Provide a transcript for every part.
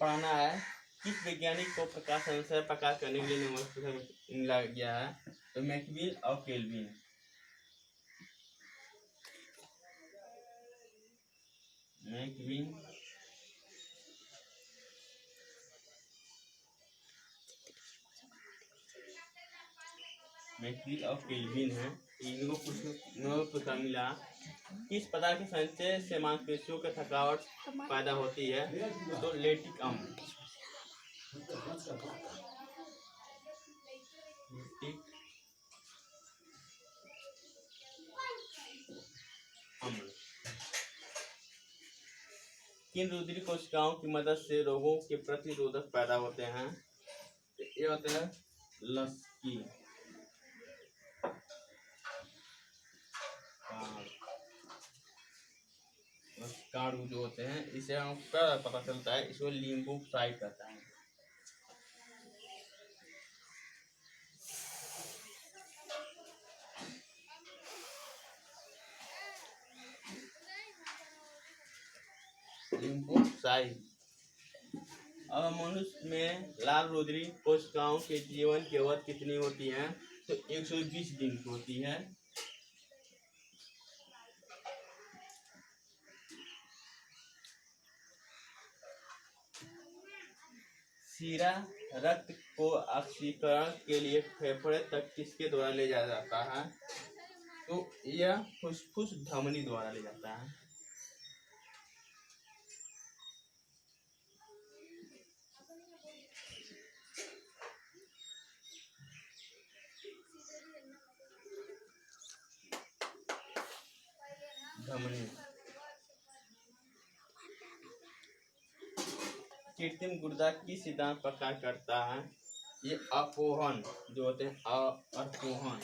पढ़ाना है किस वैज्ञानिक को प्रकाश संश्लेषण प्रकाश करने के लिए नोबेल पुरस्कार मिला गया है। तो मैक्सवेल और केल्विन। मैक्सवेल और केल्विन है, इनको नोबेल पुरस्कार मिला। किस पदार्थ के संचय से मांसपेशियों की थकावट पैदा होती है। तो लैक्टिक अम्ल। किन रुधिर कोशिकाओं की मदद से रोगों के प्रतिरोधक पैदा होते हैं। ये होते हैं लस्की कार्ड जो होते हैं, इसे हम क्या पता चलता है, इसको लिम्फोसाइट कहता है। लिम्फोसाइट। अब मनुष्य में लाल रुधिर कोशिकाओं के जीवन की अवधि कितनी होती है। तो 120 दिन की होती है। सीरा रक्त को ऑक्सीकरण के लिए फेफड़े तक किसके द्वारा ले जाया जाता है। तो यह फुसफुस धमनी द्वारा ले जाता है। धमनी। कृत्रिम गुर्दा किस सिद्धांत पर कार्य करता है। ये अपोहन जो होते हैं, अपोहन।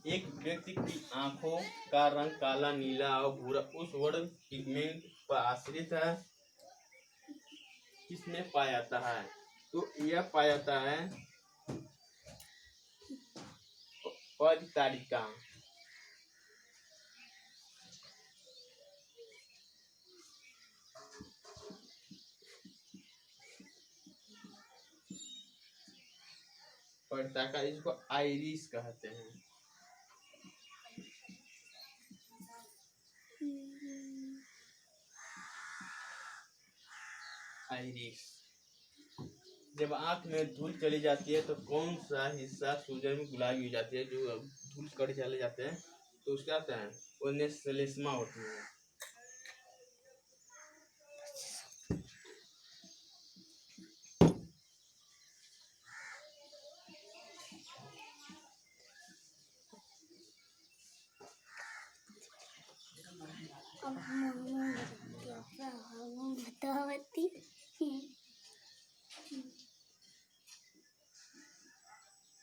एक व्यक्ति की आंखों का रंग काला, नीला और भूरा उस वर्ण पिगमेंट पर आश्रित है किसमें पाया जाता है। तो यह पाया जाता है परितारिका। परितारिका, इसको आइरिस कहते हैं। आइरिस। जब आंख में धूल चली जाती है तो कौन सा हिस्सा सूजन में गुलाबी हो जाती है। जो धूल कड़ चले जाते हैं तो उसका आता है वो नेसलेस्मा होती है।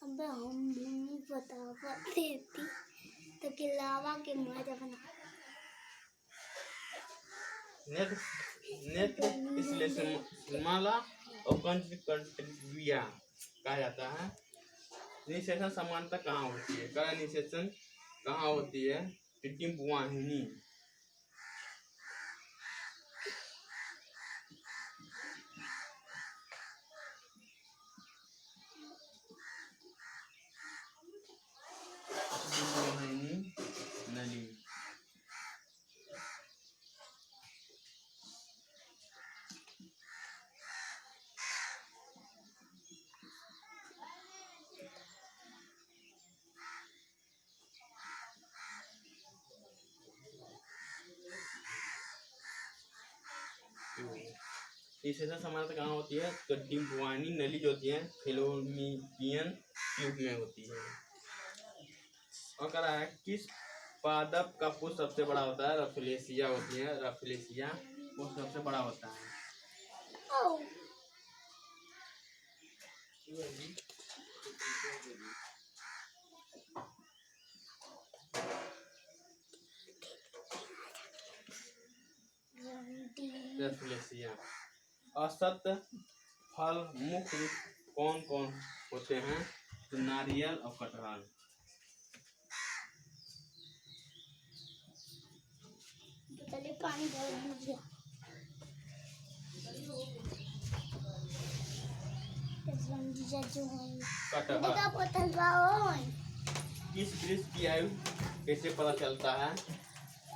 अब हम नहीं बता पाते थी तो कि लावा के माजा बना नेत्रश्लेष्माला और कंजक्टिवा कहा जाता है। निषेचन समानता कहाँ होती है। कर्ण निषेचन कहाँ होती है। टिट्टिम वाहिनी। नली। निषेचन समानता कहाँ होती है। तो डिम्बवाहिनी नली जो होती है फैलोपियन ट्यूब में होती है। और कह रहा है किस पादप का पुष्प सबसे बड़ा होता है। रफलेसिया होती है। रफलेसिया वो सबसे बड़ा होता है। रफलेसिया। असत फल मुख्य रूप कौन कौन होते हैं। तो नारियल और कटहल। पानी भर दिया। कटहल किस वृक्ष की आयु कैसे पता चलता है?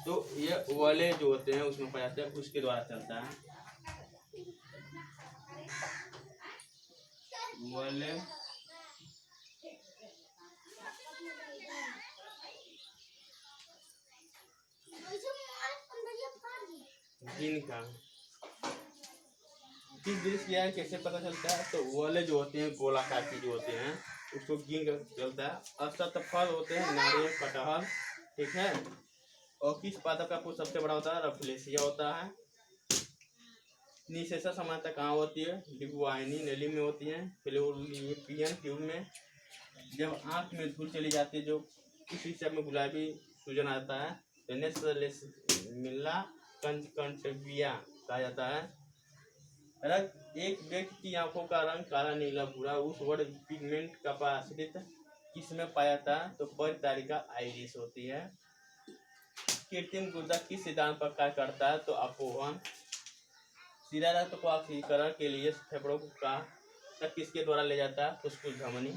तो ये वाले जो होते हैं उसमें पाया जाता है, उसके द्वारा चलता है। वाले जिनका किस वृक्ष की आयु कैसे पता चलता है? तो वाले जो होते हैं गोलाकार के जो होते हैं उसको गिन कर चलता है। असत फल होते हैं नारियल, कटहल, ठीक है। और किस पादप का पुष्प सबसे बड़ा होता है? रफलेसिया होता है। निशेषा समानता कहाँ होती है? डिंबवाहिनी नली में होती है, फेलोपियन ट्यूब में। जब आंख में धूल चली जाती है, जो किस हिस्से में गुलाबी सूजन आता है, तो नेसलेमिला कंजक्टिवा कहा जाता है। रक्त एक व्यक्ति की आंखों का रंग काला, नीला, भूरा उस वर्ड पिगमेंट का आश्रित किसमें पाया जाता है? तो परितारिका आइरिस होती है। कृत्रिम गुर्दा किस सिद्धांत पर कार्य करता है? तो अपोहन। सीधा रक्त को ऑक्सीकरण के लिए फेफड़ों का तक किसके द्वारा ले जाता है? फुसफुस धमनी।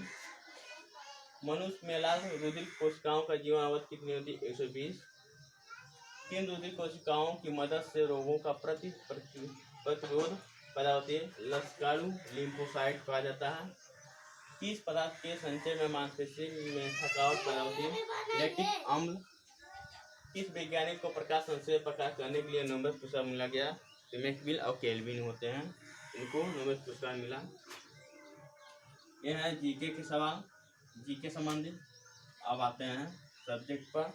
मनुष्य में लाल रुधिर कोशिकाओं का जीवन अवधि कितनी होती है? 120। किन रुधिर कोशिकाओं की मदद से रोगों का प्रतिरोध पैदा होती है? लस्कालू लिम्फोसाइट कहा जाता है। किस पदार्थ के संचय में मांसपेशी में थकावट पैदा होती है? लैक्टिक अम्ल। किस वैज्ञानिक को प्रकाश संश्लेषण प्रकाश करने के लिए नोबेल पुरस्कार मिला गया? तो मैक्सवेल और केल्विन होते हैं, इनको नोबेल पुरस्कार मिला। यह है जीके के सवाल, जीके संबंधित। अब आते हैं सब्जेक्ट पर।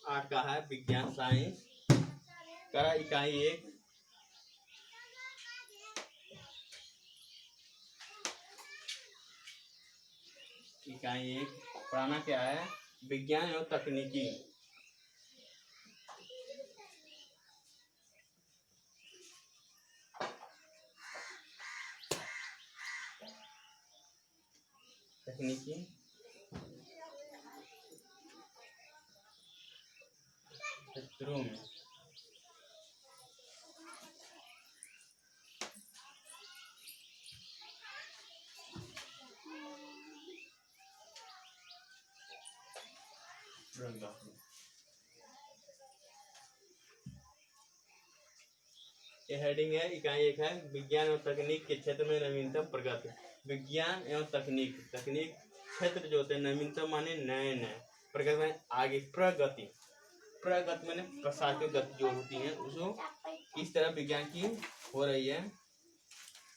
आठ का है विज्ञान साइंस करा इकाई 1। इकाई 1 पढ़ाना क्या है? विज्ञान एवं तकनीकी। तकनीकी क्षेत्रों में हेडिंग है इकाई 1 है विज्ञान एवं तकनीक के क्षेत्र में नवीनतम प्रगति। विज्ञान एवं तकनीक क्षेत्र जो होते हैं नवीनतम माने नए नए, प्रगति माने आगे, प्रगति माने प्रसार की गति जो होती है उसको किस तरह विज्ञान की हो रही है।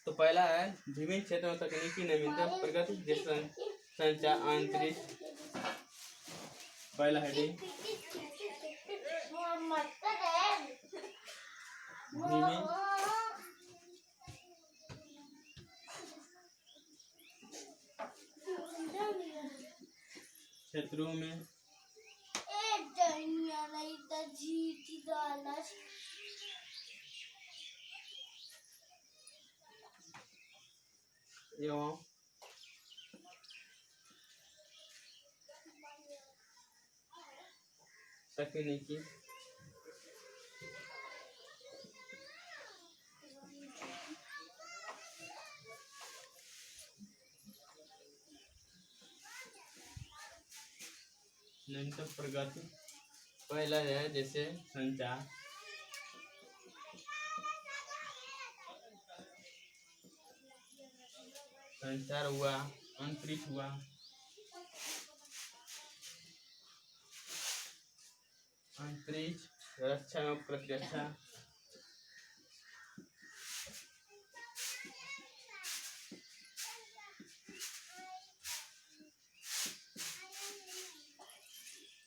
तो पहला है विभिन्न क्षेत्रों में तकनीकी नवीनतम प्रगति जैसे संचार, अंतरिक्ष। पहला हेडिंग क्षेत्रों में एवं तकनीकी निरंतर प्रगति। पहला है जैसे संचार, संचार हुआ, अंतरिक्ष हुआ, अंतरिक्ष, रक्षा एवं प्रतिरक्षा,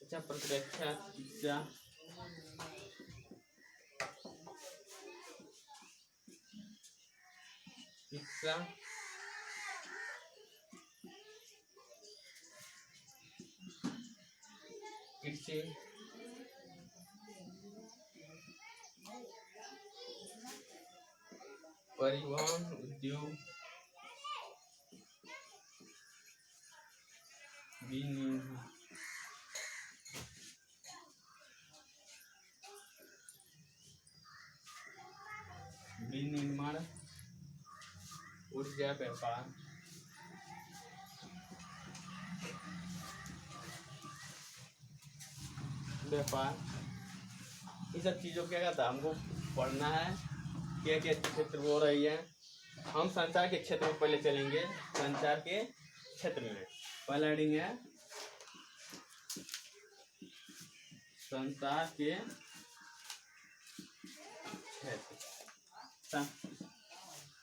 अच्छा प्रतिरक्षा, चिकित्सा, शिक्षा, कृषि, परिवहन, उद्योग, विनिर्माण, ऊर्जा, व्यापार, व्यापार, ये सब चीज़ों क्या कहता है हमको पढ़ना है, क्या क्या क्षेत्र हो रही है। हम संचार के क्षेत्र में पहले चलेंगे। संचार के क्षेत्र में पहला हेडिंग है संचार के क्षेत्र।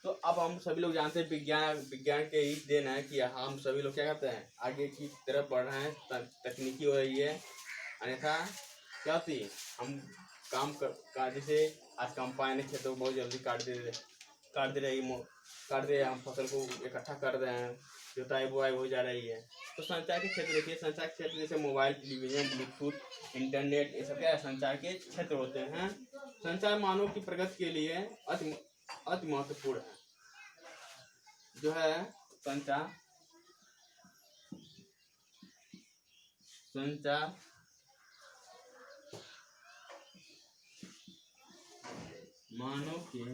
तो अब हम सभी लोग जानते हैं विज्ञान के ही देन है कि हम सभी लोग क्या करते हैं आगे की तरफ बढ़ रहे हैं, तकनीकी हो रही है। अन्यथा क्या होती हम काम जैसे आज कंपाइन क्षेत्र को बहुत जल्दी काट दे हम फसल को इकट्ठा कर रहे हैं, जुताई बुआई हो जा रही है। तो संचार के क्षेत्र देखिए, संचार के क्षेत्र जैसे मोबाइल, टेलीविजन, ब्लूटूथ, इंटरनेट, ये सब क्या है संचार के क्षेत्र होते हैं। संचार मानव की प्रगति के लिए अति महत्वपूर्ण है। जो है संचार मानव के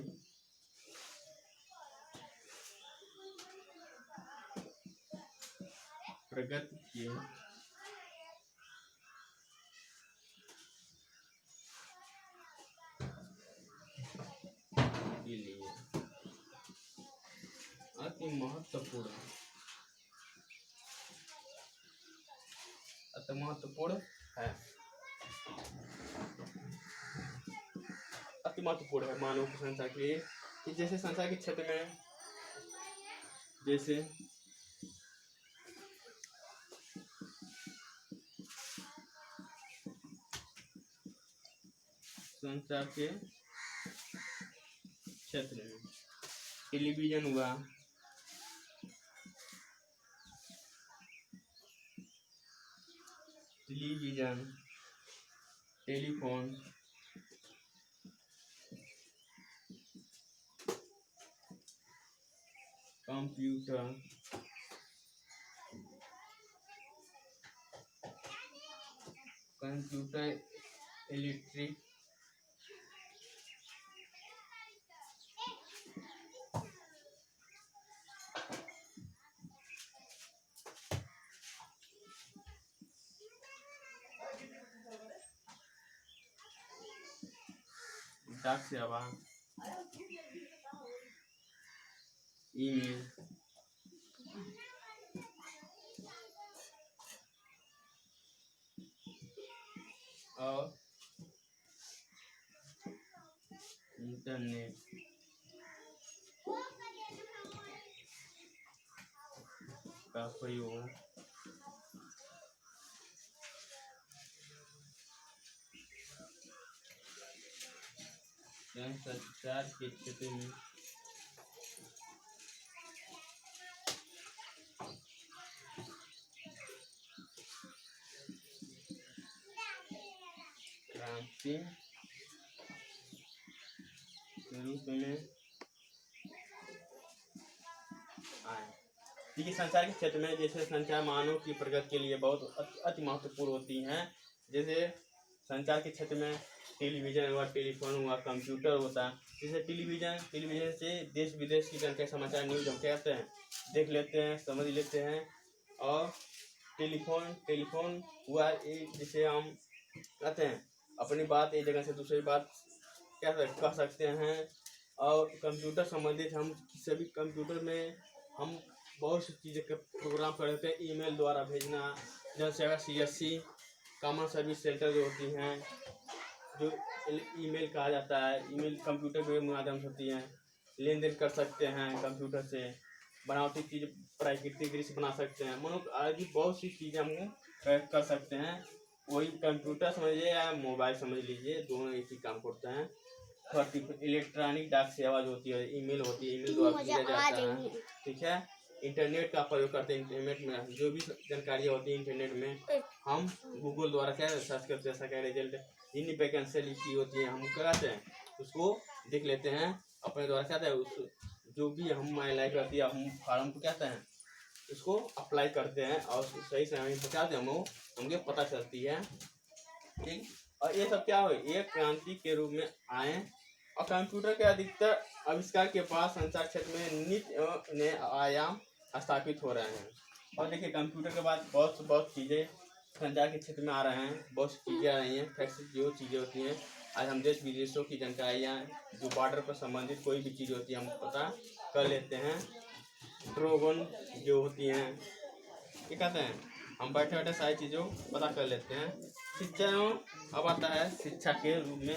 प्रगति के लिए अति महत्वपूर्ण है। अति महत्वपूर्ण है मानव के संचार के लिए। कि जैसे संचार के क्षेत्र में जैसे संचार के क्षेत्र में टेलीविजन हुआ, टेलीफोन, कंप्यूटर, इलेक्ट्रिक, डाक सेवा, ईमेल, और इंटरनेट का प्रयोग संचार के क्षेत्र में क्रांति के रूप में आए। देखिए संचार के क्षेत्र में जैसे संचार मानव की प्रगति के लिए बहुत अति महत्वपूर्ण होती हैं। जैसे संचार के क्षेत्र में टेलीविज़न हुआ, टेलीफोन हुआ, कंप्यूटर होता है। जैसे टेलीविज़न से देश विदेश की जानकारी, समाचार, न्यूज़ हम क्या करते हैं, देख लेते हैं, समझ लेते हैं। और टेलीफोन हुआ एक, जिसे हम कहते हैं अपनी बात एक जगह से दूसरी बात क्या कह सकते हैं। और कंप्यूटर संबंधित हम सभी कंप्यूटर में हम बहुत सी चीज़ें का प्रोग्राम कर लेते हैं। ईमेल द्वारा भेजना, जन सेवा CSC कॉमन सर्विस सेंटर जो होती हैं, जो ईमेल कहा जाता है, ईमेल कंप्यूटर के माध्यम से होती हैं। लेन देन कर सकते हैं कंप्यूटर से, बनावटी चीज़ प्राकृतिक दृश्य बना सकते हैं, मनो आदि बहुत सी चीज़ें हम कर सकते हैं। वही कंप्यूटर समझिए या मोबाइल समझ लीजिए, दोनों एक ही काम करते हैं। इलेक्ट्रॉनिक डाक सेवा जो होती है, ईमेल होती है, ईमेल द्वारा भेजा जाता है। ठीक है। इंटरनेट का प्रयोग करते हैं। इंटरनेट में जो भी जानकारियाँ होती है इंटरनेट में हम गूगल द्वारा क्या सर्च करते हैं, ऐसा क्या रिजल्ट जितनी वैकेंसी लिखी होती है हम कराते हैं, उसको देख लेते हैं अपने द्वारा। क्या है उस जो भी हम लाइक करती है, हम फार्म को क्या हैं उसको अप्लाई करते हैं और सही से हमें पहुँचाते हैं, हमको पता चलती है। ठीक। और ये सब क्या हो, एक क्रांति के रूप में आए। और कंप्यूटर के अधिकतर आविष्कार के बाद संचार क्षेत्र में नित्य नए आयाम स्थापित हो रहे हैं। और देखिए कंप्यूटर के बाद बहुत चीज़ें संचार के क्षेत्र में आ रहे हैं, बहुत सी चीज़ें आ रही हैं। फैक्स जो चीज़ें होती हैं, आज हम देश विदेशों की जानकारियाँ, जो बॉर्डर पर संबंधित कोई भी चीज़ होती है हम पता कर लेते हैं। ड्रोगन जो होती हैं, क्या कहते हैं, हम बैठे बैठे सारी चीज़ों पता कर लेते हैं। शिक्षा अब आता है शिक्षा के रूप में।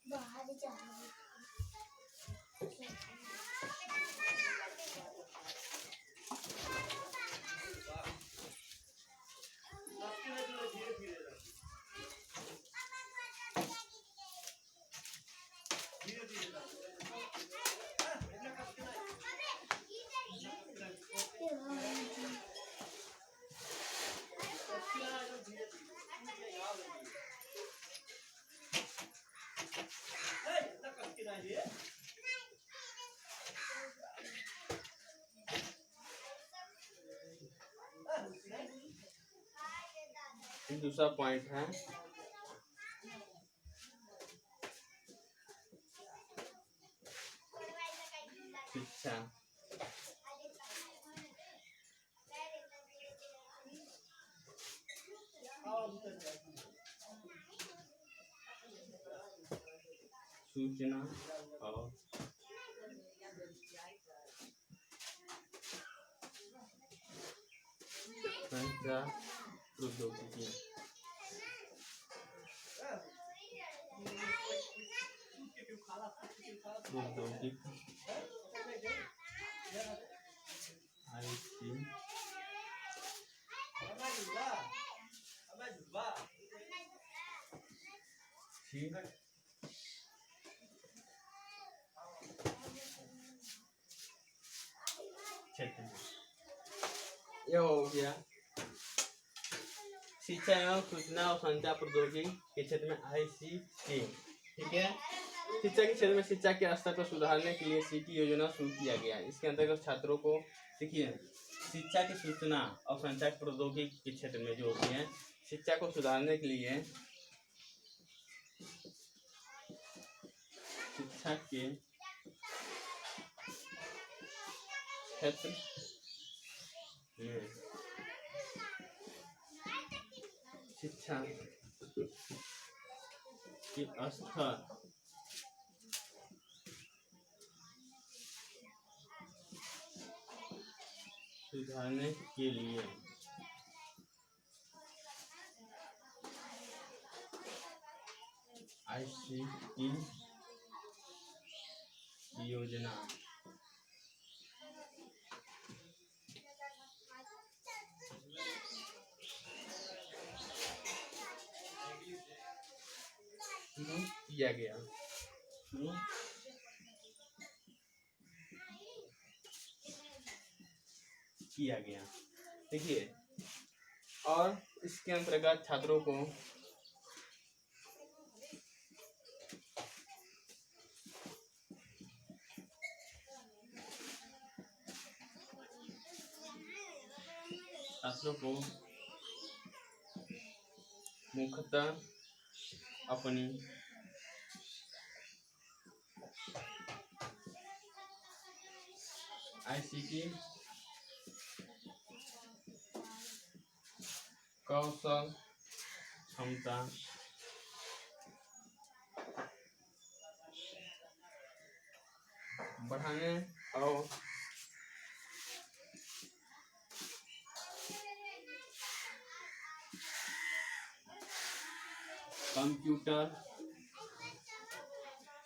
बाहर जाना दूसरा पॉइंट है शिक्षा। सूचना और संचार प्रौद्योगिकी। यह हो गया शिक्षा एवं सूचना और संचार प्रौद्योगिकी के क्षेत्र में ICT। ठीक है। शिक्षा के क्षेत्र में शिक्षा के स्तर को सुधारने के लिए सिटी योजना शुरू किया गया। इसके अंतर्गत छात्रों को देखिए शिक्षा की सूचना और संचार प्रौद्योगिकी के क्षेत्र में जो होती है, शिक्षा को सुधारने के लिए शिक्षा के क्षेत्र में शिक्षा के स्तर सुधारने के लिए ICT योजना शुरू किया गया। देखिए और इसके अंतर्गत छात्रों को मुख्यतः अपनी आईसीटी कौशल क्षमता बढ़ाने और कंप्यूटर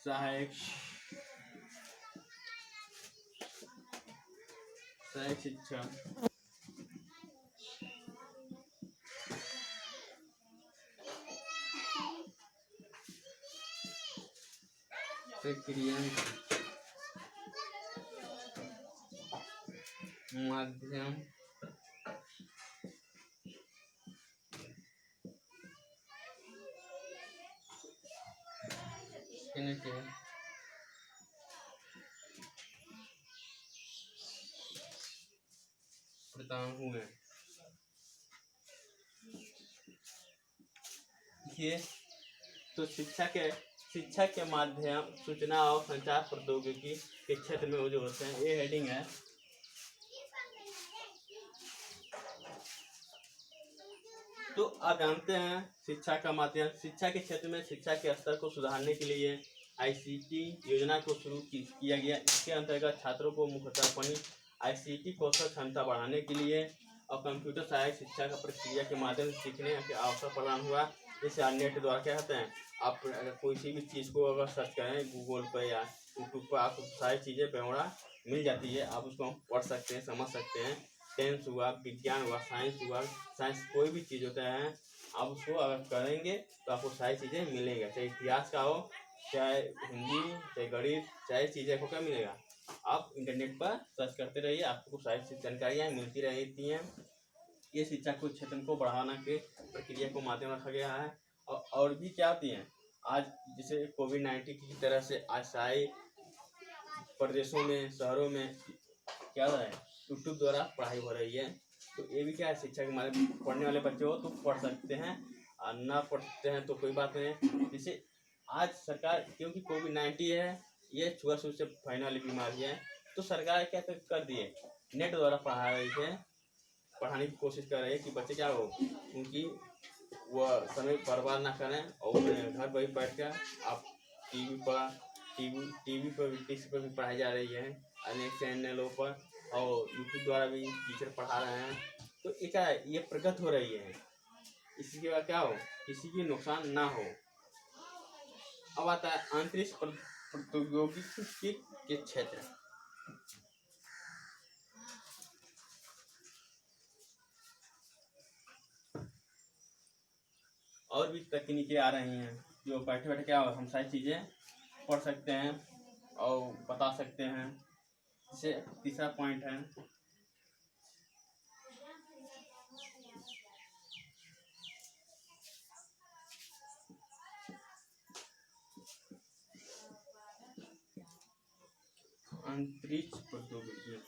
सहायक शिक्षा प्रक्रिया माध्यम के प्रदान हुए। ये तो शिक्षा के माध्यम सूचना और संचार प्रौद्योगिकी के क्षेत्र में वो जो होते हैं, ये हेडिंग है। तो आप जानते हैं शिक्षा का माध्यम, शिक्षा के क्षेत्र में शिक्षा के स्तर को सुधारने के लिए आईसीटी योजना को शुरू किया गया। इसके अंतर्गत छात्रों को मुख्यतः अपनी आईसीटी कौशल क्षमता बढ़ाने के लिए और कंप्यूटर सहायक शिक्षा का प्रक्रिया के माध्यम से सीखने के अवसर प्रदान हुआ। जैसे नेट द्वारा क्या कहते हैं, आप अगर कोई सी भी चीज़ को अगर सर्च करें गूगल पर या यूट्यूब पर, आपको सारी चीज़ें बेवड़ा मिल जाती है। आप उसको पढ़ सकते हैं, समझ सकते हैं। टेंस हुआ, विज्ञान हुआ, साइंस हुआ, साइंस कोई भी चीज़ होता है, आप उसको अगर करेंगे तो आपको सारी चीज़ें मिलेंगी। चाहे इतिहास का हो, चाहे हिंदी, चाहे गणित, चाहे चीज़ें को क्या मिलेगा। आप इंटरनेट पर सर्च करते रहिए, आपको सारी जानकारियाँ मिलती रहती हैं। ये शिक्षा को क्षेत्र को बढ़ाना के प्रक्रिया को माध्यम रखा गया है। और भी क्या होती हैं, आज जैसे कोविड-19 की तरह से आशाई प्रदेशों में, शहरों में क्या हो रहा है, यूट्यूब द्वारा पढ़ाई हो रही है। तो ये भी क्या है, शिक्षा के माध्यम पढ़ने वाले बच्चे हो तो पढ़ सकते हैं, और ना पढ़ सकते हैं तो कोई बात नहीं। जैसे आज सरकार, क्योंकि कोविड-19 है, ये छुआछूत से फैलने वाली बीमारी है, तो सरकार क्या कर दी है, नेट द्वारा पढ़ा रही है, पढ़ाने की कोशिश कर रही है कि बच्चे क्या हो, उनकी वह समय बर्बाद ना करें और घर पर बैठ कर आप टीवी पर भी पढ़ाई जा रही है, अनेक चैनलों पर, और यूट्यूब द्वारा भी टीचर पढ़ा रहे हैं। तो ये क्या है, ये प्रगति हो रही है। इसके बाद क्या हो, किसी की नुकसान ना हो। अब आता है अंतरिक्ष प्रौद्योगिकी के क्षेत्र। और भी तकनीकें आ रही हैं जो बैठे बैठे क्या हो, हम सारी चीज़ें पढ़ सकते हैं और बता सकते हैं। जैसे तीसरा पॉइंट है अंतरिक्ष प्रौद्योगिकी।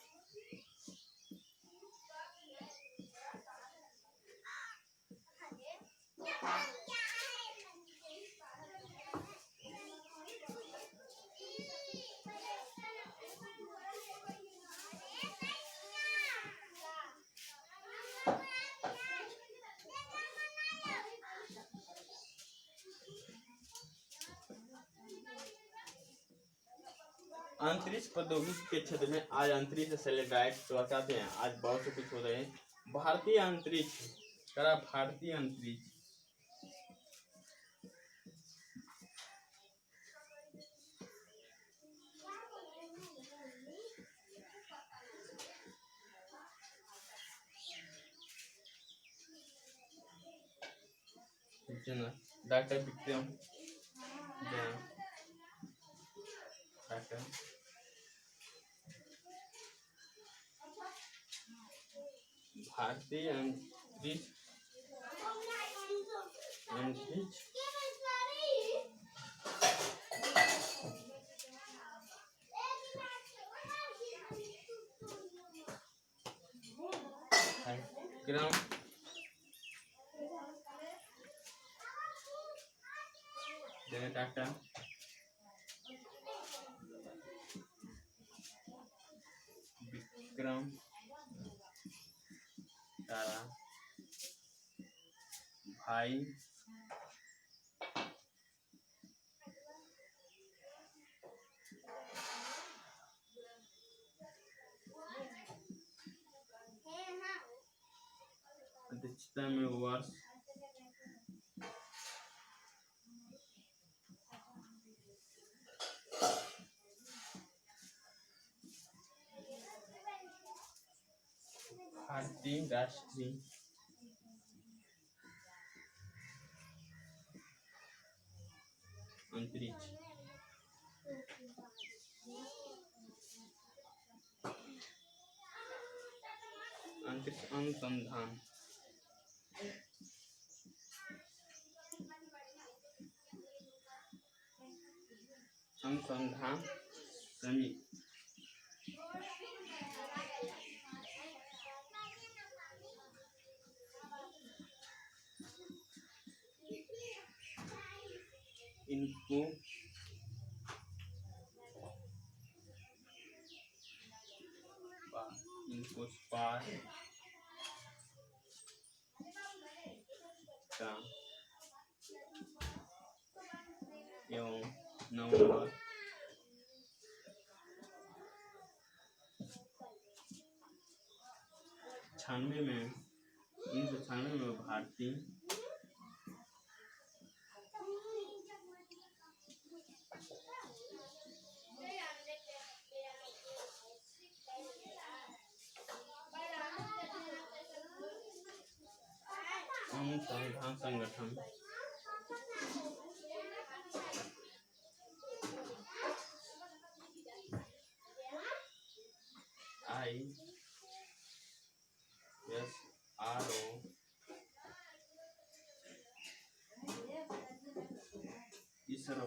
अंतरिक्ष प्रौद्योगिकी के क्षेत्र में आज अंतरिक्ष सैटेलाइट तो कहते हैं, आज बहुत से कुछ हो रहे हैं। भारतीय अंतरिक्ष डॉक्टर विक्रम जैन, भारतीय अंतरिक्ष अंतरिक्ष, क्रम, डाटा, विक्रम, तारा, भाई, अध्यक्षता में वर्ष, भारतीय राष्ट्रीय अंतरिक्ष अनुसंधान समिति, इनको स्पार का एवं नवंबर 1996 में भारतीय अनुसंधान संगठन ISRO इसरो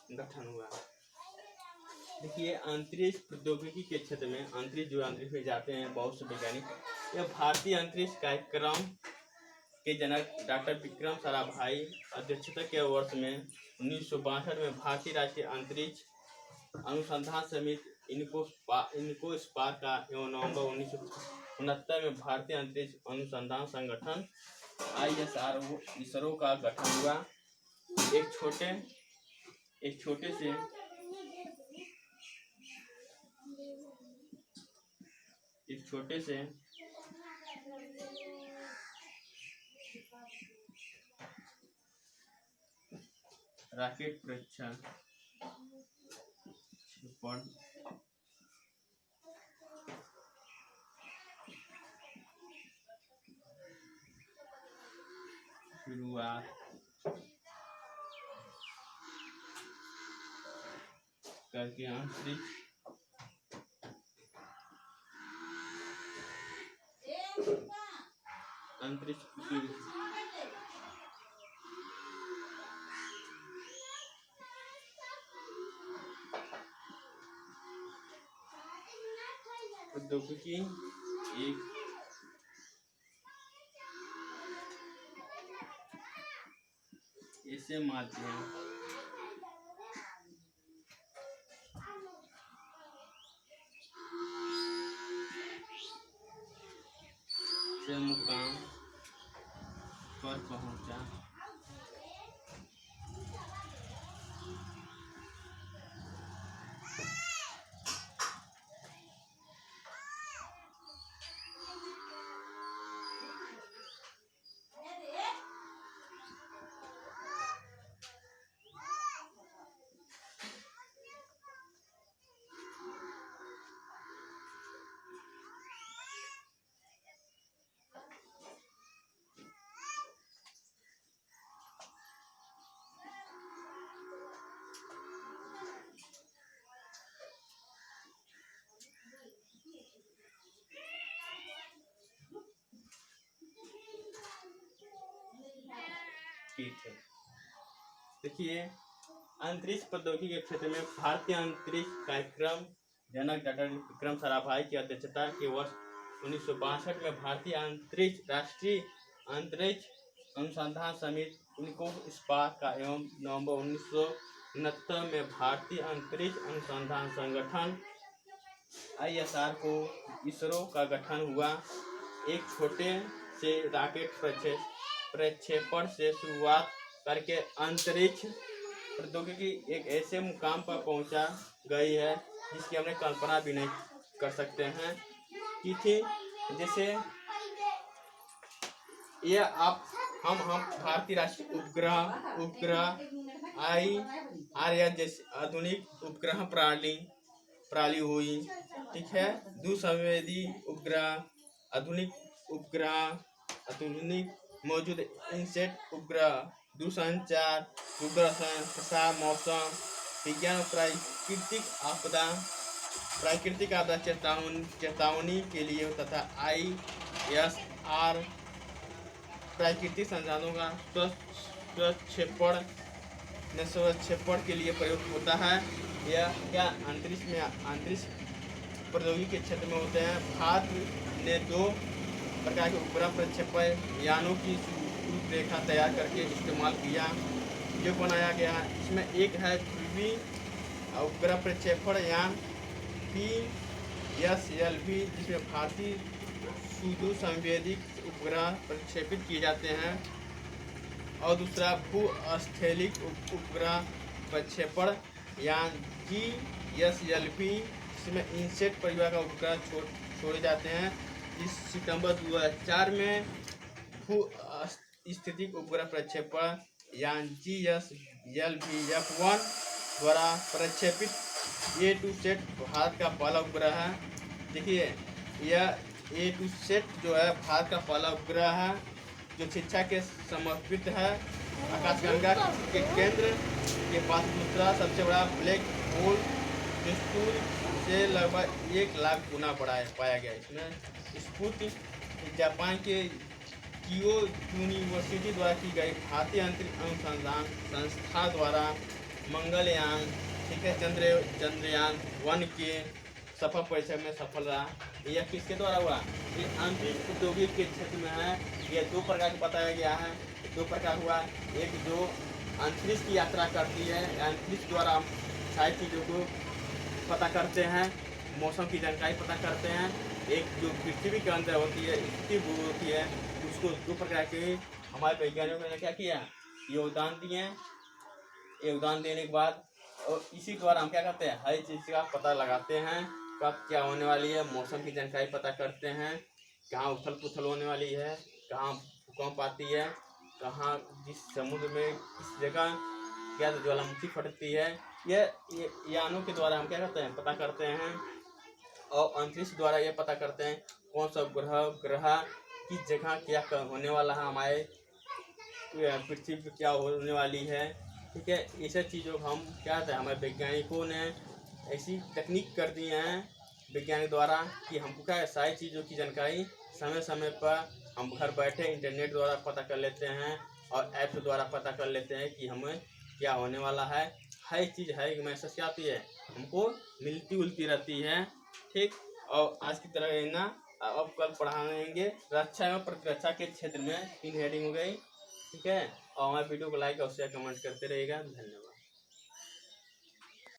गठन हुआ। देखिए, अंतरिक्ष प्रौद्योगिकी के क्षेत्र में अंतरिक्ष में जाते हैं बहुत से वैज्ञानिक। यह भारतीय अंतरिक्ष कार्यक्रम के जनक डॉक्टर विक्रम साराभाई अध्यक्षता के वर्ष में 1962 में भारतीय राष्ट्रीय अंतरिक्ष अनुसंधान समिति इनको स्पार का एवं नवंबर 1969 में भारतीय अंतरिक्ष अनुसंधान संगठन इसरो का गठन हुआ। एक छोटे से रॉकेट परीक्षण शुरुआत करके अंतरिक्ष प्रौद्योगिकी एक ऐसे माध्यम से मुकाम पर पहुंचा स्थित है। देखिए, अंतरिक्ष प्रौद्योगिकी के क्षेत्र में भारतीय अंतरिक्ष कार्यक्रम जनक डॉक्टर विक्रम साराभाई की अध्यक्षता के वर्ष 1962 में भारतीय राष्ट्रीय अंतरिक्ष अनुसंधान समिति उनको इस्पात का एवं नवंबर 1969 में भारतीय अंतरिक्ष अनुसंधान संगठन ISR को इसरो का गठन हुआ। एक छोटे से रॉकेट प्रक्षेपण से शुरुआत करके अंतरिक्ष प्रौद्योगिकी एक ऐसे मुकाम पर पहुंचा गई है जिसकी हमने कल्पना भी नहीं कर सकते हैं कि थी। जैसे ये आप हम भारतीय राष्ट्रीय उपग्रह IRS जैसे आधुनिक उपग्रह प्रणाली हुई, ठीक है। दूरसंवेदी उपग्रह, आधुनिक मौजूद इनसेट उपग्रह, दूरसंचार उपग्रह, प्रसार, मौसम विज्ञान, प्राकृतिक आपदा चेतावनी के लिए तथा ISR प्राकृतिक संसाधनों का स्वक्षेपण के लिए प्रयोग होता है। यह क्या अंतरिक्ष प्रौद्योगिकी के क्षेत्र में होते हैं। भारत ने 2 प्रकार के उपग्रह प्रक्षेपण यानों की रूपरेखा तैयार करके इस्तेमाल किया, जो बनाया गया है। इसमें एक है ध्रुवी उपग्रह प्रक्षेपण यान PSLV, जिसमें भारतीय सुदूर संवेदित उपग्रह प्रक्षेपित किए जाते हैं, और दूसरा भू-स्थैलिक उपग्रह प्रक्षेपण यान GSLV, जिसमें इनसेट परिवार का उपग्रह छोड़े जाते हैं। इस सितंबर 2004 में भू-स्थितिक उपग्रह प्रक्षेपण यान GSLV F1 द्वारा प्रक्षेपित A2 भारत का पहला उपग्रह है। देखिए, यह A2 जो है भारत का पहला उपग्रह है, जो शिक्षा के समर्पित है। आकाशगंगा के केंद्र के पास दूसरा सबसे बड़ा ब्लैक होल जो सूर्य से लगभग 1 लाख गुना बड़ा पाया गया। इसमें स्पुतनिक जापान के कीयो यूनिवर्सिटी द्वारा की गई भारतीय अंतरिक्ष अनुसंधान संस्था द्वारा मंगलयान, ठीक है, चंद्रयान 1 के सफल परीक्षण में सफल रहा। यह किसके द्वारा हुआ? ये अंतरिक्ष प्रौद्योगिकी के क्षेत्र में है। यह 2 प्रकार का बताया गया है। 2 प्रकार हुआ, एक जो अंतरिक्ष की यात्रा करती है, अंतरिक्ष द्वारा हम सारी चीज़ों को पता करते हैं, मौसम की जानकारी पता करते हैं। एक जो पृथ्वी के अंदर होती है, स्थिति होती है, उसको 2 प्रकार के हमारे वैज्ञानिकों ने क्या किया, योगदान दिए। योगदान देने के बाद और इसी द्वारा हम क्या करते हैं, हर चीज़ का पता लगाते हैं, कब क्या होने वाली है, मौसम की जानकारी पता करते हैं, कहाँ उथल पुथल होने वाली है, कहाँ भूकंप आती है, कहाँ जिस समुद्र में किस जगह क्या ज्वालामुखी फटती है। ये यानों के द्वारा हम क्या करते हैं, पता करते हैं। और अंतरिक्ष द्वारा ये पता करते हैं कौन सा ग्रह किस जगह क्या होने वाला है, हमारे पृथ्वी पर क्या होने वाली है, ठीक है। ये सब चीज़ों को हम क्या होता है, हमारे वैज्ञानिकों ने ऐसी तकनीक कर दी हैं वैज्ञानिक द्वारा कि हमको क्या है, सारी चीज़ों की जानकारी समय समय पर हम घर बैठे इंटरनेट द्वारा पता कर लेते हैं और ऐप्स द्वारा पता कर लेते हैं कि हमें क्या होने वाला है। हर चीज़ है एक मैसेज क्या आती है, हमको मिलती उलती रहती है, ठीक। और आज की तरह रहना, अब कल पढ़ाएंगे रक्षा एवं प्रतिरक्षा के क्षेत्र में 3 हेडिंग हो गई, ठीक है। और हमारे वीडियो को लाइक और शेयर कमेंट करते रहिएगा। धन्यवाद।